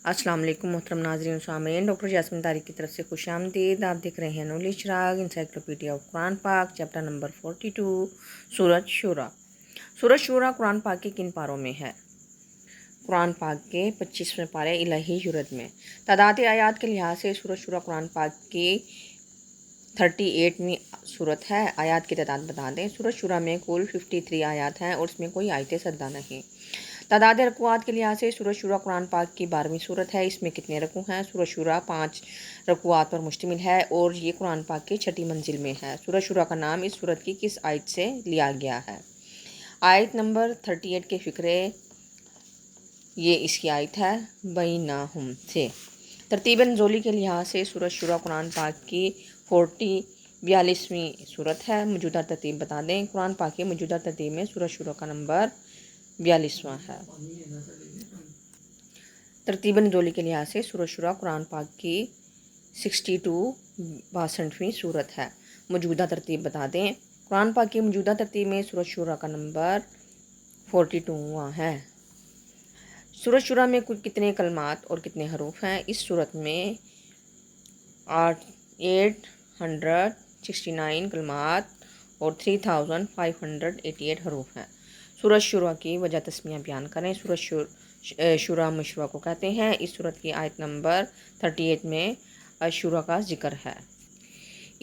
السلام علیکم محترم ناظرین و سامعین، ڈاکٹر جاسمین طارق کی طرف سے خوش آمدید۔ آپ دیکھ رہے ہیں نالج چراغ انسائکلوپیڈیا آف قرآن پاک، چیپٹر نمبر 42، سورۃ شورا۔ سورۃ شورا قرآن پاک کے کن پاروں میں ہے؟ قرآن پاک کے 25ویں پارے الہی یورد میں۔ تعداد آیات کے لحاظ سے سورۃ شورا قرآن پاک کی 38ویں سورت ہے۔ آیات کی تعداد بتا دیں۔ سورۃ شورا میں کل 53 آیات ہیں اور اس میں کوئی آیت سدہ نہیں۔ تعداد رکوعات کے لحاظ سے سورۃ شورا قرآن پاک کی 12ویں سورت ہے۔ اس میں کتنے رکوع ہیں؟ سورۃ شورا 5 رکوعات پر مشتمل ہے اور یہ قرآن پاک کی 6 منزل میں ہے۔ سورۃ شورا کا نام اس سورت کی کس آیت سے لیا گیا ہے؟ آیت نمبر 38 کے فقرے، یہ اس کی آیت ہے، بینہم سے۔ ترتیب نزولی کے لحاظ سے سورۃ شورا قرآن پاک کی 42ویں سورت ہے۔ موجودہ ترتیب بتا دیں۔ قرآن پاک کی موجودہ ترتیب میں سورۃ شورا کا نمبر 42واں ہے۔ ترتیب نزولی کے لحاظ سے سورۃ شورا قرآن پاک کی 62ویں سورت ہے۔ موجودہ ترتیب بتا دیں۔ قرآن پاک کی موجودہ ترتیب میں سورۃ شورا کا نمبر 42واں ہے۔ سورۃ شورا میں کل کتنے کلمات اور کتنے حروف ہیں؟ اس سورت میں 869 کلمات اور 3588 حروف ہیں۔ سورۃ شورا کی وجہ تسمیہ بیان کریں۔ سورۃ شورا مشورہ کو کہتے ہیں۔ اس سورت کی آیت نمبر 38 میں عاشورہ کا ذکر ہے،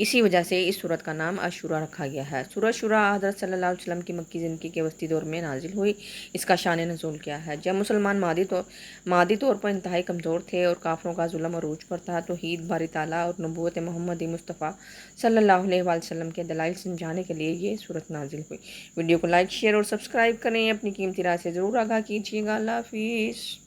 اسی وجہ سے اس سورت کا نام عاشورہ رکھا گیا ہے۔ سورۃ شورا حضرت صلی اللہ علیہ وسلم کی مکی زندگی کے وسطی دور میں نازل ہوئی۔ اس کا شان نزول کیا ہے؟ جب مسلمان مادی طور پر انتہائی کمزور تھے اور کافروں کا ظلم عروج پر تھا، توحید باری تعالیٰ اور نبوت محمدی مصطفیٰ صلی اللہ علیہ وآلہ وسلم کے دلائل سمجھانے کے لیے یہ سورت نازل ہوئی۔ ویڈیو کو لائک، شیئر اور سبسکرائب کریں۔ اپنی قیمتی رائے سے ضرور آگاہ کیجیے گا۔ اللہ حافظ۔